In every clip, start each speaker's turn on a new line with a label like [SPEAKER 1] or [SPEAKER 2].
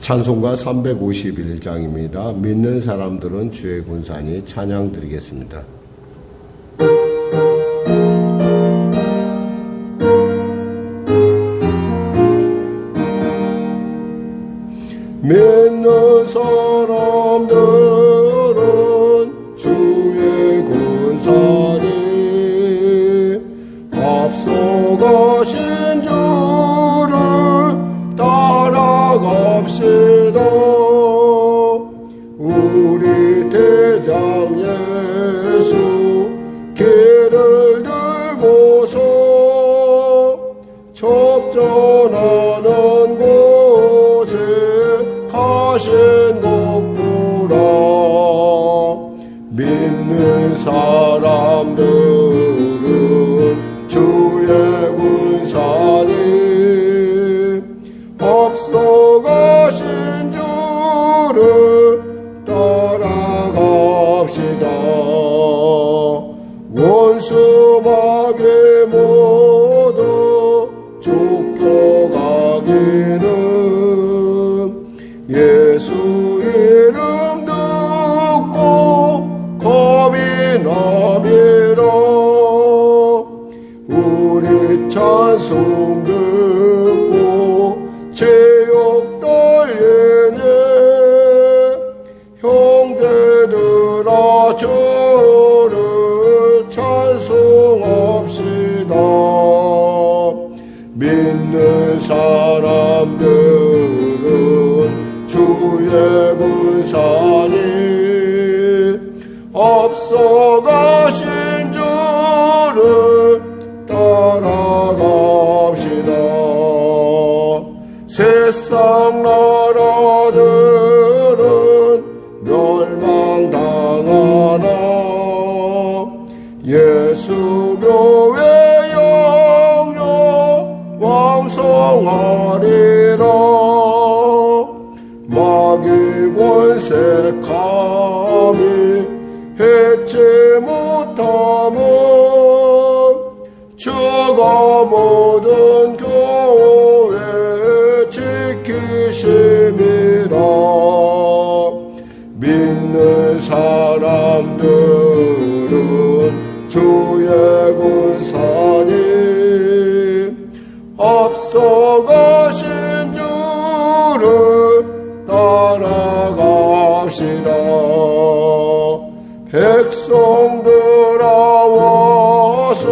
[SPEAKER 1] 찬송가 351장입니다. 믿는 사람들은 주의 군사니 찬양 드리겠습니다. 믿는 사람들은 주의 군사니 앞서가신 주를 따라갑시다. 우리 대장 예수 길을 들고서 접전하는 곳에 가신 것보라. 믿는 사람들은 주의 군사니 앞서가신 주를 따라갑시다. 원수 마귀 모두 쫓겨가기는 예수 이름 듣고 겁이 남이라. 우리 찬송 듣고 제욕 떨리네. 형제들아 주를 찬송합시다. 믿는 사람들은 주의 군사니 앞서가신 주를 따라갑시다. 세상 나라들은 멸망당하나 예수 교회 영영 왕성하리라. 마귀 권세 감히 해치 못함은 주가 모든 교회 지키심이라. 믿는 사람들은 주의 군사니 앞서가신 주를 따라갑시다. 백성들아 와서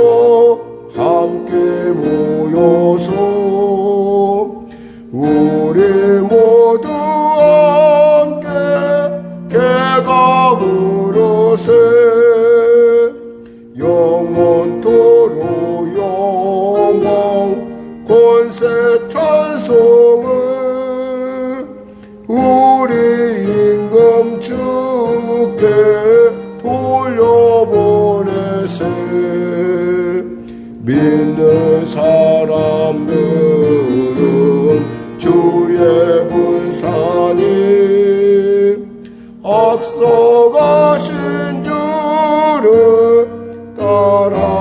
[SPEAKER 1] 함께 모여서 우리 모두 함께 개가 부르세. 영원토록 영광 권세 찬송을 우리 임금 주께 돌려보내세. 믿는 사람들은 주의 군사니 앞서가신 주를 따라갑시다.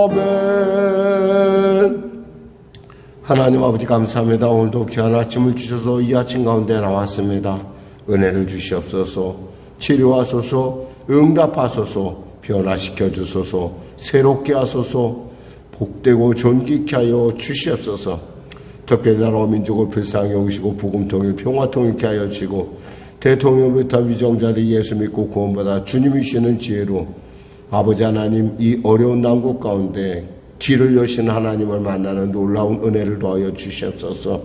[SPEAKER 1] 아멘. 하나님 아버지 감사합니다. 오늘도 귀한 아침을 주셔서 이 아침 가운데 나왔습니다. 은혜를 주시옵소서. 치료하소서, 응답하소서, 변화시켜 주소서, 새롭게 하소서, 복되고 존귀케 하여 주시옵소서. 특별히 나라와 민족을 불쌍히 여기시고 복음 통일, 평화 통일케 하여 주시고 대통령부터 위정자들이 예수 믿고 구원받아 주님이 주시는 지혜로 아버지 하나님 이 어려운 난국 가운데 길을 여신 하나님을 만나는 놀라운 은혜를 더하여 주시옵소서.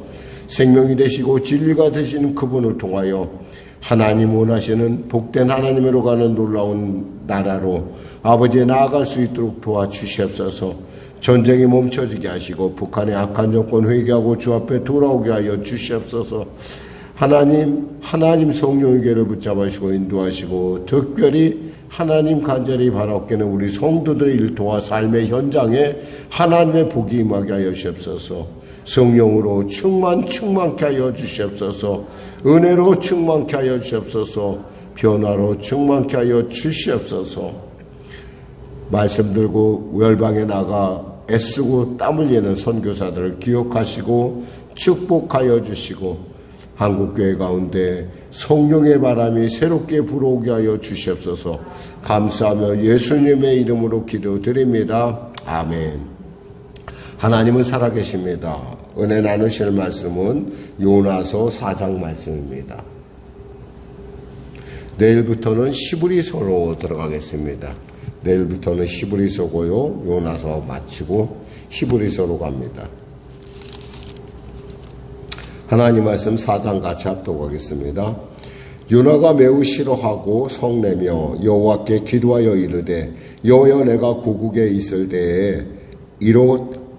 [SPEAKER 1] 생명이 되시고 진리가 되시는 그분을 통하여 하나님 원하시는 복된 하나님으로 가는 놀라운 나라로 아버지에 나아갈 수 있도록 도와주시옵소서. 전쟁이 멈춰지게 하시고 북한의 악한 정권 회개하고 주 앞에 돌아오게 하여 주시옵소서. 하나님 성령의 길을 붙잡으시고 인도하시고 특별히 하나님 간절히 바라옵기는 우리 성도들의 일터와 삶의 현장에 하나님의 복이 임하게 하여 주시옵소서. 성령으로 충만케 하여 주시옵소서. 은혜로 충만케 하여 주시옵소서. 변화로 충만케 하여 주시옵소서. 말씀 들고 열방에 나가 애쓰고 땀 흘리는 선교사들을 기억하시고 축복하여 주시고 한국교회 가운데 성령의 바람이 새롭게 불어오게 하여 주시옵소서. 감사하며 예수님의 이름으로 기도드립니다. 아멘. 하나님은 살아계십니다. 은혜 나누실 말씀은 요나서 4장 말씀입니다. 내일부터는 히브리서로 들어가겠습니다. 내일부터는 히브리서고요. 요나서 마치고 히브리서로 갑니다. 하나님 말씀 4장 같이 합독하겠습니다. 요나가 매우 싫어하고 성내며 여호와께 기도하여 이르되 여호여 내가 고국에 있을 때에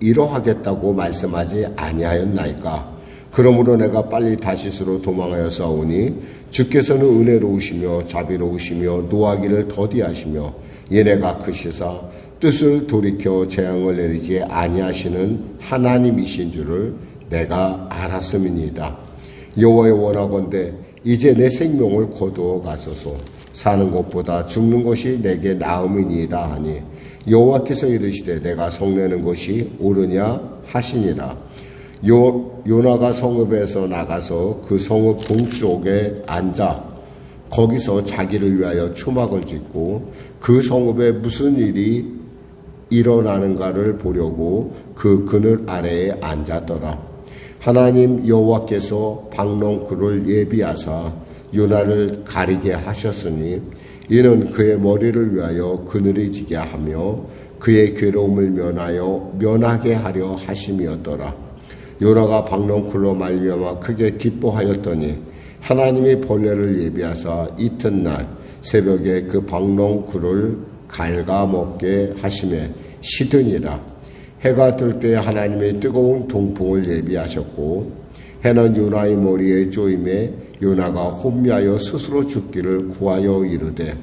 [SPEAKER 1] 이러하겠다고 말씀하지 아니하였나이까. 그러므로 내가 빨리 다시스로 도망하여 싸우니 주께서는 은혜로우시며 자비로우시며 노하기를 더디하시며 얘네가 크시사 뜻을 돌이켜 재앙을 내리지 아니하시는 하나님이신 줄을 내가 알았음이니이다. 여호와여 원하건대 이제 내 생명을 거두어 가소서. 사는 것보다 죽는 것이 내게 나음이니이다 하니 여호와께서 이르시되 내가 성내는 것이 옳으냐 하시니라. 요나가 성읍에서 나가서 그 성읍 동쪽에 앉아 거기서 자기를 위하여 초막을 짓고 그 성읍에 무슨 일이 일어나는가를 보려고 그 그늘 아래에 앉았더라. 하나님 여호와께서 박농쿨을 예비하사 요나를 가리게 하셨으니 이는 그의 머리를 위하여 그늘이 지게 하며 그의 괴로움을 면하게 하려 하심이었더라. 요나가 박농쿨로 말미암아 크게 기뻐하였더니 하나님이 벌레를 예비하사 이튿날 새벽에 그 박농쿨을 갉아먹게 하심에 시드니라. 해가 뜰 때 하나님의 뜨거운 동풍을 예비하셨고 해는 요나의 머리에 쪼임에 요나가 혼미하여 스스로 죽기를 구하여 이르되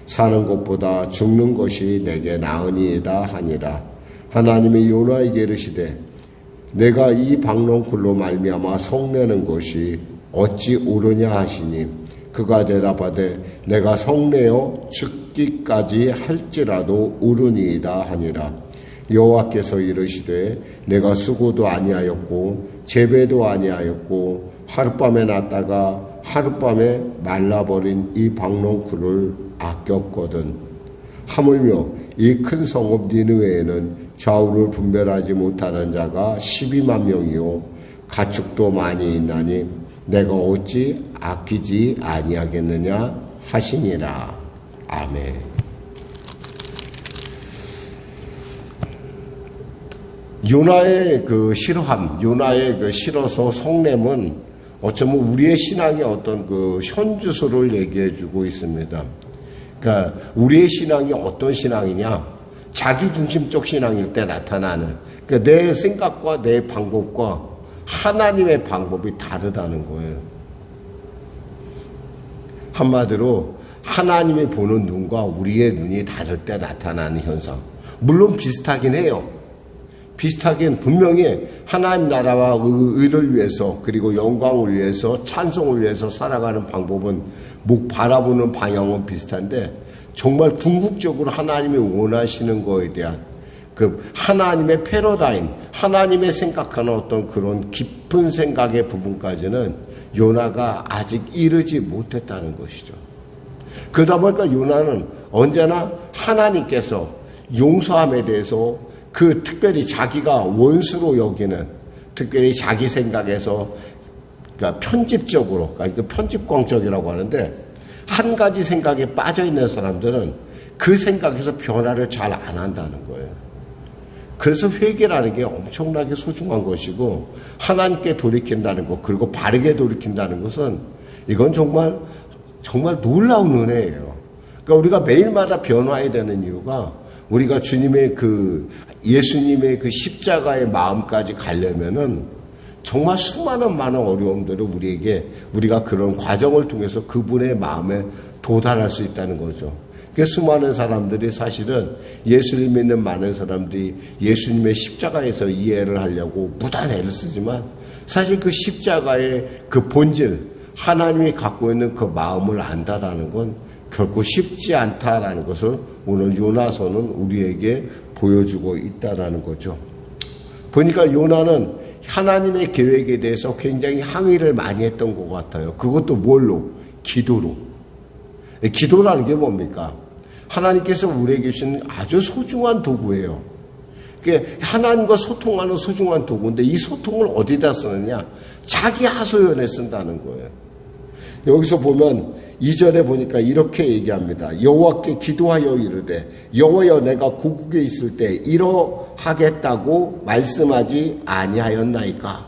[SPEAKER 1] 사는 것보다 죽는 것이 내게 나으니이다 하니라. 하나님이 요나에게 이르시되 내가 이 박농쿨로 말미암아 성내는 것이 어찌 옳으냐 하시니 그가 대답하되 내가 성내어 죽기까지 할지라도 옳으니이다 하니라. 여호와께서 이르시되 내가 수고도 아니하였고 재배도 아니하였고 하룻밤에 났다가 하룻밤에 말라버린 이 박농쿨을 아꼈거든. 하물며 이 큰 성읍 니느웨에는 좌우를 분별하지 못하는 자가 12만 명이요 가축도 많이 있나니 내가 어찌 아끼지 아니하겠느냐 하시니라. 아멘. 요나의 그 싫어함, 요나의 그 싫어서 성냄은 어쩌면 우리의 신앙의 어떤 그 현주소를 얘기해 주고 있습니다. 그러니까 우리의 신앙이 어떤 신앙이냐? 자기중심적 신앙일 때 나타나는, 그러니까 내 생각과 내 방법과 하나님의 방법이 다르다는 거예요. 한마디로 하나님이 보는 눈과 우리의 눈이 다를 때 나타나는 현상. 물론 비슷하긴 해요. 비슷하긴 분명히 하나님 나라와 의를 위해서 그리고 영광을 위해서 찬송을 위해서 살아가는 방법은 바라보는 방향은 비슷한데 정말 궁극적으로 하나님이 원하시는 거에 대한 그 하나님의 패러다임, 하나님의 생각하는 어떤 그런 깊은 생각의 부분까지는 요나가 아직 이르지 못했다는 것이죠. 그러다 보니까 요나는 언제나 하나님께서 용서함에 대해서 그 특별히 자기가 원수로 여기는, 특별히 자기 생각에서 그러니까 편집적으로, 그러니까 편집광적이라고 하는데 한 가지 생각에 빠져 있는 사람들은 그 생각에서 변화를 잘 안 한다는 거예요. 그래서 회개라는 게 엄청나게 소중한 것이고 하나님께 돌이킨다는 것, 그리고 바르게 돌이킨다는 것은 이건 정말 놀라운 은혜예요. 그러니까 우리가 매일마다 변화해야 되는 이유가 우리가 예수님의 그 십자가의 마음까지 가려면은 정말 많은 어려움들을 우리가 그런 과정을 통해서 그분의 마음에 도달할 수 있다는 거죠. 수많은 사람들이 사실은 예수를 믿는 많은 사람들이 예수님의 십자가에서 이해를 하려고 무단 애를 쓰지만 사실 그 십자가의 그 본질, 하나님이 갖고 있는 그 마음을 안다라는 건 결코 쉽지 않다라는 것을 오늘 요나서는 우리에게 보여주고 있다라는 거죠. 보니까 요나는 하나님의 계획에 대해서 굉장히 항의를 많이 했던 것 같아요. 그것도 뭘로? 기도로. 기도라는 게 뭡니까? 하나님께서 우리에게 주신 아주 소중한 도구예요. 하나님과 소통하는 소중한 도구인데 이 소통을 어디다 쓰느냐? 자기 하소연에 쓴다는 거예요. 여기서 보면 2절에 보니까 이렇게 얘기합니다. 여호와께 기도하여 이르되 여호와여 내가 고국에 있을 때 이러하겠다고 말씀하지 아니하였나이까.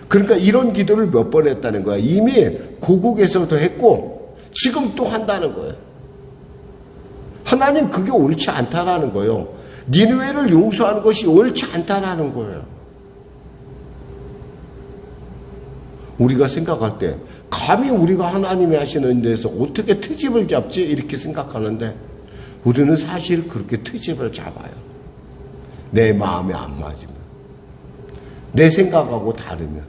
[SPEAKER 1] 그러니까 이런 기도를 몇 번 했다는 거야. 이미 고국에서도 했고 지금 또 한다는 거예요. 하나님 그게 옳지 않다라는 거예요. 니느웨를 용서하는 것이 옳지 않다라는 거예요. 우리가 생각할 때 감히 우리가 하나님이 하시는 데서 어떻게 트집을 잡지? 이렇게 생각하는데 우리는 사실 그렇게 트집을 잡아요. 내 마음에 안 맞으면. 내 생각하고 다르면.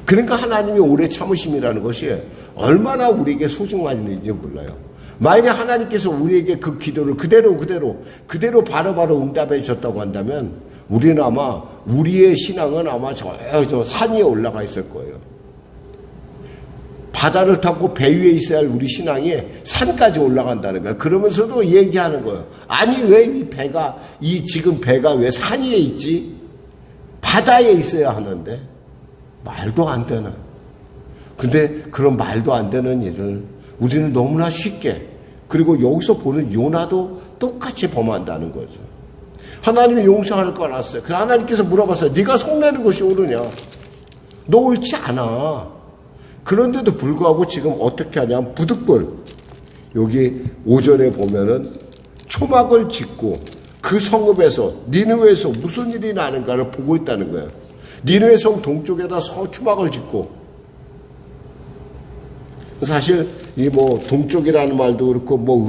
[SPEAKER 1] 그러니까 하나님이 오래 참으심이라는 것이 얼마나 우리에게 소중한지 몰라요. 만약에 하나님께서 우리에게 그 기도를 그대로 바로바로 응답해 주셨다고 한다면 우리는 아마 우리의 신앙은 아마 저 산 위에 올라가 있을 거예요. 바다를 타고 배 위에 있어야 할 우리 신앙이 산까지 올라간다는 거예요. 그러면서도 얘기하는 거예요. 아니 왜 지금 배가 왜 산 위에 있지? 바다에 있어야 하는데 말도 안 되는. 근데 그런 말도 안 되는 일을 우리는 너무나 쉽게, 그리고 여기서 보는 요나도 똑같이 범한다는 거죠. 하나님이 용서할 거 알았어요. 그래서 하나님께서 물어봤어요. 네가 속내는 것이 옳으냐? 너 옳지 않아. 그런데도 불구하고 지금 어떻게 하냐면 부득불 여기 5절에 보면은 초막을 짓고 그 성읍에서 니느웨에서 무슨 일이 나는가를 보고 있다는 거예요. 니느웨 성 동쪽에다 초막을 짓고, 사실 이 동쪽이라는 말도 그렇고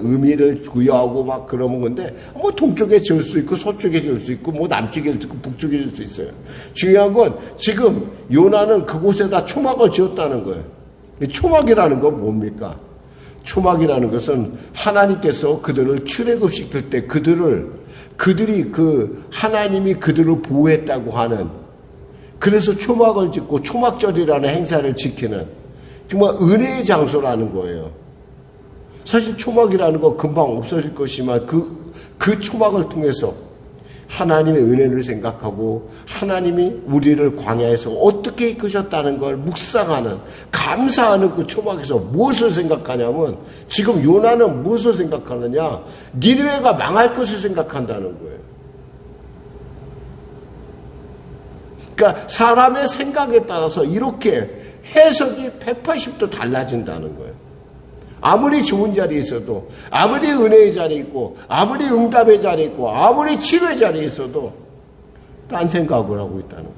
[SPEAKER 1] 의미를 부여하고 막 그러는 건데 동쪽에 지을 수 있고 서쪽에 지을 수 있고 남쪽에 지을 수 있고 북쪽에 지을 수 있어요. 중요한 건 지금 요나는 그곳에다 초막을 지었다는 거예요. 초막이라는 건 뭡니까? 초막이라는 것은 하나님께서 그들을 출애굽시킬 때 그들이 하나님이 그들을 보호했다고 하는, 그래서 초막을 짓고 초막절이라는 행사를 지키는 정말 은혜의 장소라는 거예요. 사실 초막이라는 거 금방 없어질 것이지만 그 초막을 통해서 하나님의 은혜를 생각하고 하나님이 우리를 광야에서 어떻게 이끄셨다는 걸 묵상하는, 감사하는 그 초막에서 무엇을 생각하냐면 지금 요나는 무엇을 생각하느냐? 니느웨가 망할 것을 생각한다는 거예요. 그러니까 사람의 생각에 따라서 이렇게 해석이 180도 달라진다는 거예요. 아무리 좋은 자리에 있어도, 아무리 은혜의 자리에 있고, 아무리 응답의 자리에 있고, 아무리 치료의 자리에 있어도 딴 생각을 하고 있다는 거예요.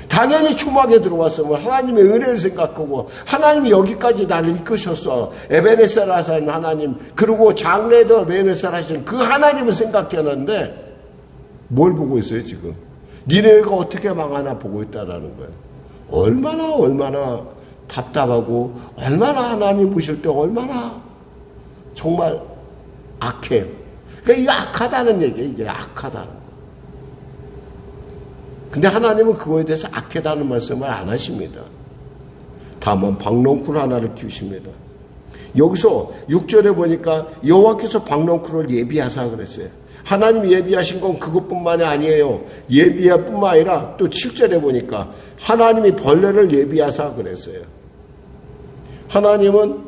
[SPEAKER 1] 당연히 초막에 들어왔으면 하나님의 은혜를 생각하고 하나님이 여기까지 나를 이끄셨어. 에베네셀 하신 하나님, 그리고 장래도 에베네셀 하신 그 하나님을 생각했는데 뭘 보고 있어요 지금? 니네가 어떻게 망하나 보고 있다라는 거예요. 얼마나 답답하고 얼마나 하나님 보실 때 얼마나 정말 악해요. 그러니까 이게 악하다는 얘기예요. 이게 악하다는 거예요. 근데 하나님은 그거에 대해서 악하다는 말씀을 안 하십니다. 다만 박농쿨 하나를 키우십니다. 여기서 6절에 보니까 여호와께서 박농쿨을 예비하사 그랬어요. 하나님이 예비하신 건 그것뿐만이 아니에요. 예비할 뿐만 아니라 또 7절에 보니까 하나님이 벌레를 예비하사 그랬어요. 하나님은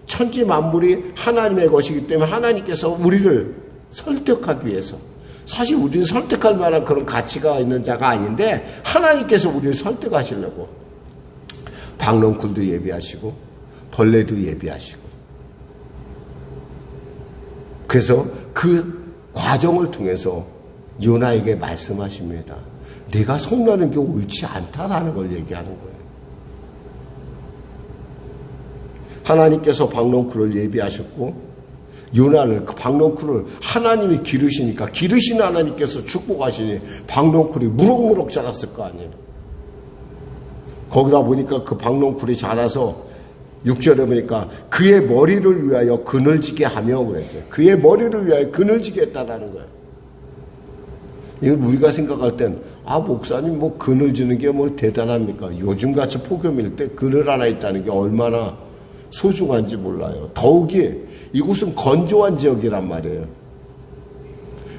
[SPEAKER 1] 천지 만물이 하나님의 것이기 때문에 하나님께서 우리를 설득하기 위해서, 사실 우리는 설득할 만한 그런 가치가 있는 자가 아닌데 하나님께서 우리를 설득하시려고 박농쿨도 예비하시고 벌레도 예비하시고, 그래서 그 과정을 통해서 요나에게 말씀하십니다. 내가 속나는 게 옳지 않다라는 걸 얘기하는 거예요. 하나님께서 박농쿨을 예비하셨고 요나를, 그 박농쿨을 하나님이 기르시니까, 기르신 하나님께서 축복하시니 박농쿨이 무럭무럭 자랐을 거 아니에요. 거기다 보니까 그 박농쿨이 자라서 6절에 보니까 그의 머리를 위하여 그늘지게 하며 그랬어요. 그의 머리를 위하여 그늘지게 했다라는 거예요. 이거 우리가 생각할 땐, 목사님 뭐 그늘지는 게 뭐 대단합니까? 요즘같이 폭염일 때 그늘 하나 있다는 게 얼마나 소중한지 몰라요. 더욱이 이곳은 건조한 지역이란 말이에요.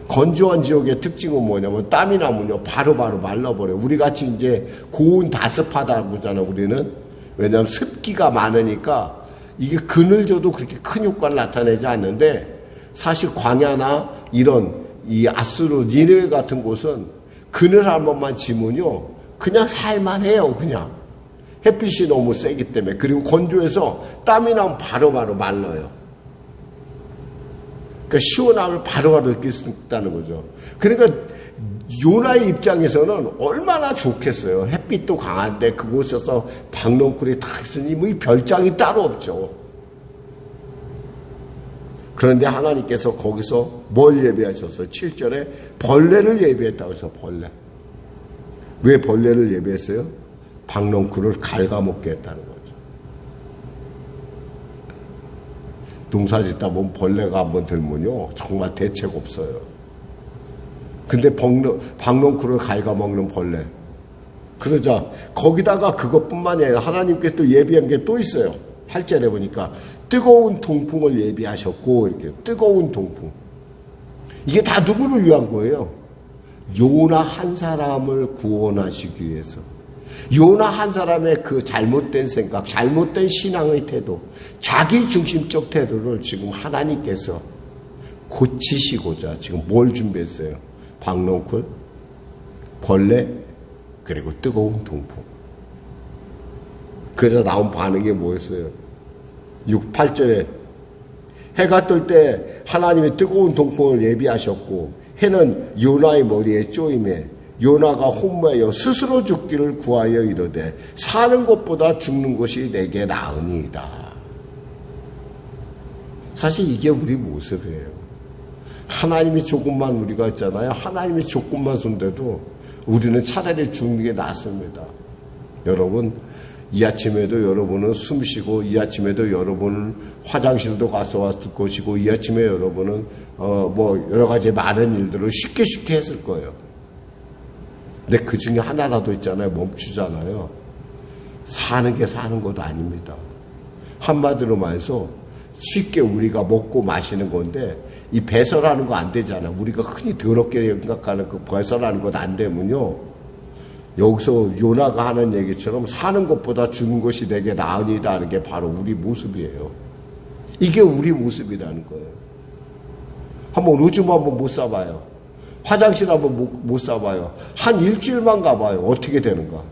[SPEAKER 1] 건조한 지역의 특징은 뭐냐면 땀이 나면요 바로바로 말라버려요. 우리같이 이제 고온 다습하다고 하잖아요. 우리는 왜냐하면 습기가 많으니까 이게 그늘져도 그렇게 큰 효과를 나타내지 않는데, 사실 광야나 이런 이 아수르 니느웨 같은 곳은 그늘 한 번만 지면요 그냥 살만해요. 그냥 햇빛이 너무 세기 때문에. 그리고 건조해서 땀이 나면 바로바로 말라요. 그러니까 시원함을 바로바로 느낄 수 있다는 거죠. 그러니까 요나의 입장에서는 얼마나 좋겠어요. 햇빛도 강한데 그곳에서 박넝쿨이 다 있으니 뭐 이 별장이 따로 없죠. 그런데 하나님께서 거기서 뭘 예비하셨어요? 7절에 벌레를 예비했다고 해서 벌레. 왜 벌레를 예비했어요? 박넝쿨을 갉아먹게 했다는 거죠. 농사 짓다 보면 벌레가 한번 들면요 정말 대책 없어요. 근데 박넝쿨을 갉아먹는 벌레. 그러자 거기다가 그것뿐만이 아니라 하나님께 또 예비한 게 또 있어요. 8절에 보니까 뜨거운 동풍을 예비하셨고, 이렇게 뜨거운 동풍. 이게 다 누구를 위한 거예요? 요나 한 사람을 구원하시기 위해서. 요나 한 사람의 그 잘못된 생각, 잘못된 신앙의 태도, 자기 중심적 태도를 지금 하나님께서 고치시고자 지금 뭘 준비했어요? 박넝쿨, 벌레, 그리고 뜨거운 동풍. 그래서 나온 반응이 뭐였어요? 8절에 해가 뜰 때 하나님의 뜨거운 동풍을 예비하셨고, 해는 요나의 머리에 쪼임에 요나가 혼모하여 스스로 죽기를 구하여 이르되 사는 것보다 죽는 것이 내게 나으니이다. 사실 이게 우리 모습이에요. 하나님이 조금만 우리가 있잖아요. 하나님이 조금만 손대도 우리는 차라리 죽는 게 낫습니다. 여러분, 이 아침에도 여러분은 숨 쉬고, 이 아침에도 여러분은 화장실도 가서 왔을 것이고, 이 아침에 여러분은 뭐 여러 가지 많은 일들을 쉽게 했을 거예요. 근데 그 중에 하나라도 있잖아요. 멈추잖아요. 사는 게 사는 것도 아닙니다. 한마디로 말해서 쉽게 우리가 먹고 마시는 건데, 이 배설하는 거 안 되잖아요. 우리가 흔히 더럽게 생각하는 그 배설하는 것 안 되면요, 여기서 요나가 하는 얘기처럼 사는 것보다 죽는 것이 내게 나으니다 하는 게 바로 우리 모습이에요. 이게 우리 모습이라는 거예요. 한번 오줌 한번 못 싸봐요. 화장실 한번 못 싸봐요. 한 일주일만 가봐요. 어떻게 되는가.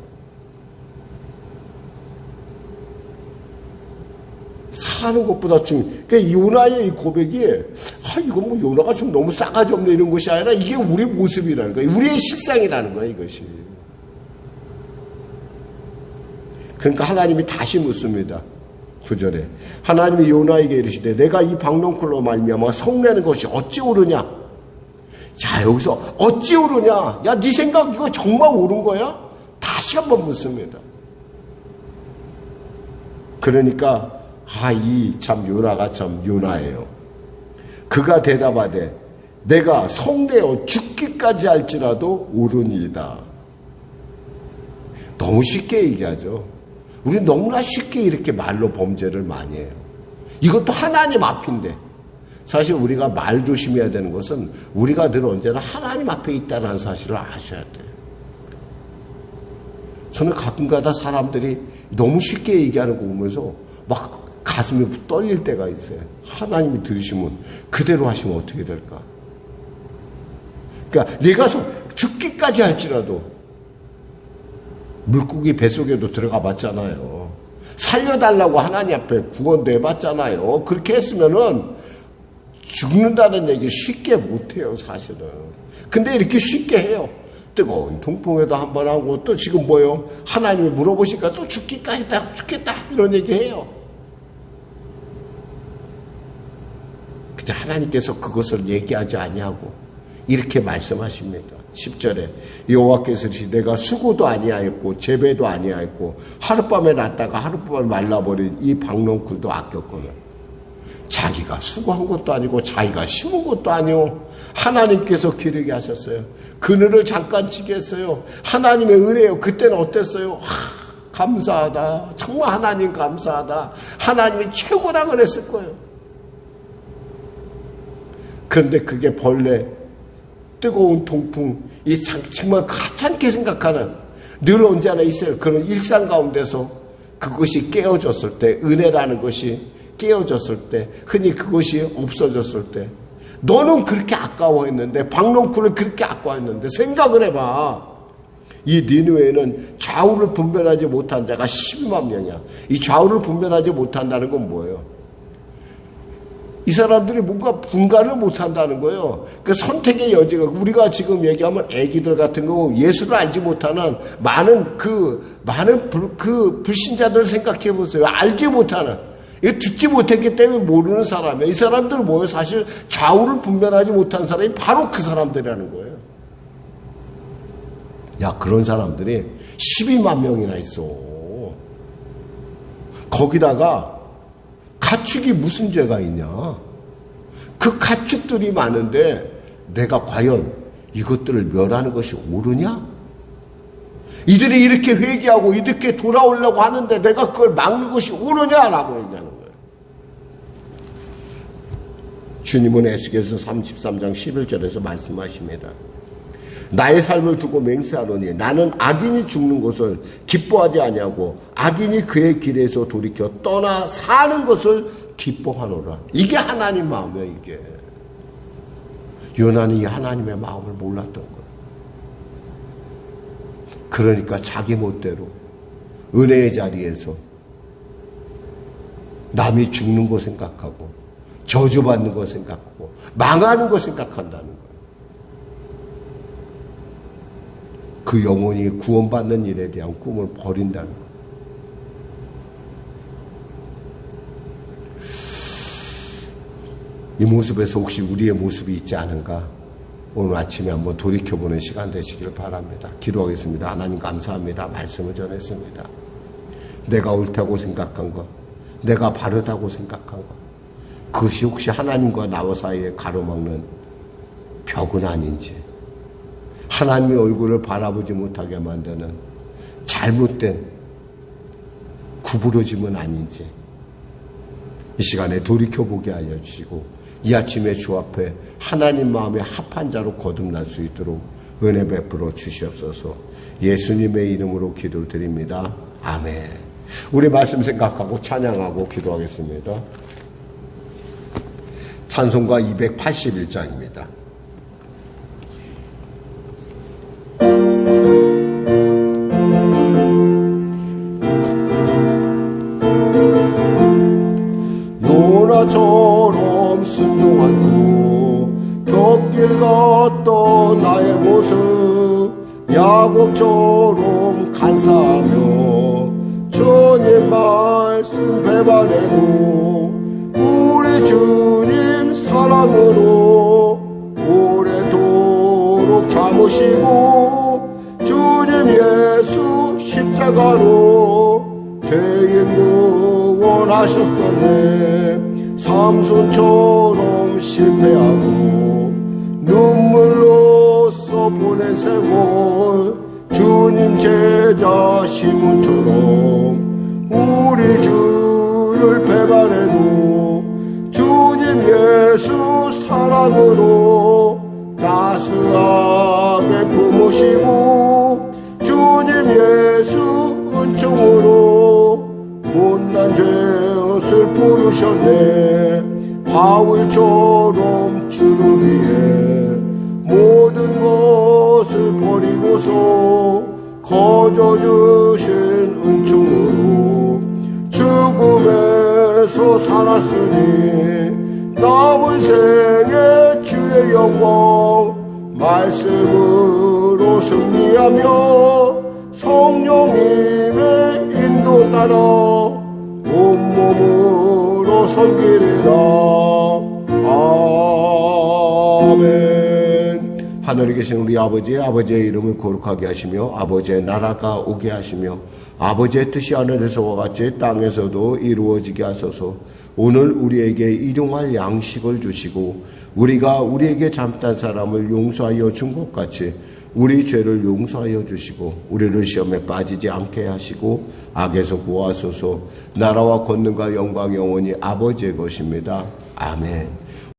[SPEAKER 1] 사는 것보다 그러니까 요나의 이 고백이, 이건 뭐 요나가 좀 너무 싸가지 없네 이런 것이 아니라 이게 우리 모습이라는 거예요. 우리의 실상이라는 거예요, 이것이. 그러니까 하나님이 다시 묻습니다. 9절에 하나님이 요나에게 이르시되 내가 이 박넝쿨로 말미암아 성내는 것이 어찌 옳으냐. 자, 여기서 어찌 옳으냐. 야, 네 생각 이거 정말 옳은 거야? 다시 한번 묻습니다. 그러니까 이 참 요나가 참 요나예요. 그가 대답하되 내가 성내어 죽기까지 할지라도 옳으니이다. 너무 쉽게 얘기하죠. 우리는 너무나 쉽게 이렇게 말로 범죄를 많이 해요. 이것도 하나님 앞인데, 사실 우리가 말 조심해야 되는 것은 우리가 늘 언제나 하나님 앞에 있다는 사실을 아셔야 돼요. 저는 가끔가다 사람들이 너무 쉽게 얘기하는 거 보면서 막 가슴이 떨릴 때가 있어요. 하나님이 들으시면 그대로 하시면 어떻게 될까? 그러니까 네가 죽기까지 할지라도, 물고기 뱃속에도 들어가 봤잖아요. 살려달라고 하나님 앞에 구원도 해봤잖아요. 그렇게 했으면은 죽는다는 얘기 쉽게 못해요, 사실은. 근데 이렇게 쉽게 해요. 뜨거운 동풍에도 한번 하고, 또 지금 뭐요? 하나님이 물어보시니까 또 죽겠다 이런 얘기해요. 그저 하나님께서 그것을 얘기하지 아니하고 이렇게 말씀하십니다. 10절에 여호와께서 내가 수고도 아니하였고 재배도 아니하였고 하룻밤에 났다가 하룻밤에 말라버린 이 박농쿨도 아꼈거든. 자기가 수고한 것도 아니고 자기가 심은 것도 아니고 하나님께서 기르게 하셨어요. 그늘을 잠깐 치게 했어요. 하나님의 은혜요. 그때는 어땠어요? 감사하다. 정말 하나님 감사하다. 하나님이 최고다 그랬을 거예요. 그런데 그게 벌레, 뜨거운 통풍, 정말 하찮게 생각하는 늘 언제나 있어요. 그런 일상 가운데서 그것이 깨어졌을 때, 은혜라는 것이 깨어졌을 때, 흔히 그것이 없어졌을 때, 너는 그렇게 아까워했는데, 박농쿨을 그렇게 아까워했는데, 생각을 해봐. 이 니느웨는 좌우를 분별하지 못한 자가 12만 명이야. 이 좌우를 분별하지 못한다는 건 뭐예요? 이 사람들이 뭔가 분간을 못한다는 거예요. 그 선택의 여지가, 우리가 지금 얘기하면 애기들 같은 거 예수를 알지 못하는 많은 불신자들을 생각해 보세요. 알지 못하는, 듣지 못했기 때문에 모르는 사람이에요. 이 사람들 뭐예요? 사실 좌우를 분별하지 못한 사람이 바로 그 사람들이라는 거예요. 야, 그런 사람들이 12만 명이나 있어. 거기다가 가축이 무슨 죄가 있냐? 그 가축들이 많은데 내가 과연 이것들을 멸하는 것이 옳으냐? 이들이 이렇게 회개하고 이렇게 돌아오려고 하는데 내가 그걸 막는 것이 옳으냐라고 얘기하는 거예요. 주님은 에스겔서 33장 11절에서 말씀하십니다. 나의 삶을 두고 맹세하노니 나는 악인이 죽는 것을 기뻐하지 아니하고 악인이 그의 길에서 돌이켜 떠나 사는 것을 기뻐하노라. 이게 하나님 마음이에요. 이게 요나는 이 하나님의 마음을 몰랐던 거예요. 그러니까 자기 멋대로 은혜의 자리에서 남이 죽는 거 생각하고 저주받는 거 생각하고 망하는 거 생각한다는 거예요. 그 영혼이 구원받는 일에 대한 꿈을 버린다는 거예요. 이 모습에서 혹시 우리의 모습이 있지 않은가? 오늘 아침에 한번 돌이켜보는 시간 되시길 바랍니다. 기도하겠습니다. 하나님 감사합니다. 말씀을 전했습니다. 내가 옳다고 생각한 것, 내가 바르다고 생각한 것, 그것이 혹시 하나님과 나와 사이에 가로막는 벽은 아닌지, 하나님의 얼굴을 바라보지 못하게 만드는 잘못된 구부러짐은 아닌지 이 시간에 돌이켜보게 하여 주시고 이 아침에 주 앞에 하나님 마음에 합한 자로 거듭날 수 있도록 은혜 베풀어 주시옵소서. 예수님의 이름으로 기도드립니다. 아멘. 우리 말씀 생각하고 찬양하고 기도하겠습니다. 찬송가 281장입니다. 요나처럼 순종하고 곁길 걷던 나의 모습 야곱처럼 간사하며 주님 말씀 배반해도 우리 주님 사랑으로 오래도록 참으시고 주님 예수 십자가로 죄인 구원하셨었네. 삼손처럼 실패하고 눈물로써 보낸 세월 주님 제자 시몬처럼 우리 주를 배반해도 주님 예수 사랑으로 따스하게 품으시고 주님 예수 은총으로 못난 죄옷을 부르셨네. 바울처럼 주를 위해 모든 것을 버리고서 거저 주신 은총으로 죽음에서 살았으니 남은 생에 주의 영광 말씀으로 승리하며 성령님의 인도 따라 온몸으로 섬기리라. 아멘. 하늘에 계신 우리 아버지의 이름을 거룩하게 하시며 아버지의 나라가 오게 하시며 아버지의 뜻이 하늘에서와 같이 땅에서도 이루어지게 하소서. 오늘 우리에게 일용할 양식을 주시고 우리가 우리에게 잘못한 사람을 용서하여 준 것 같이 우리 죄를 용서하여 주시고 우리를 시험에 빠지지 않게 하시고 악에서 구하소서. 나라와 권능과 영광 영원히 아버지의 것입니다. 아멘.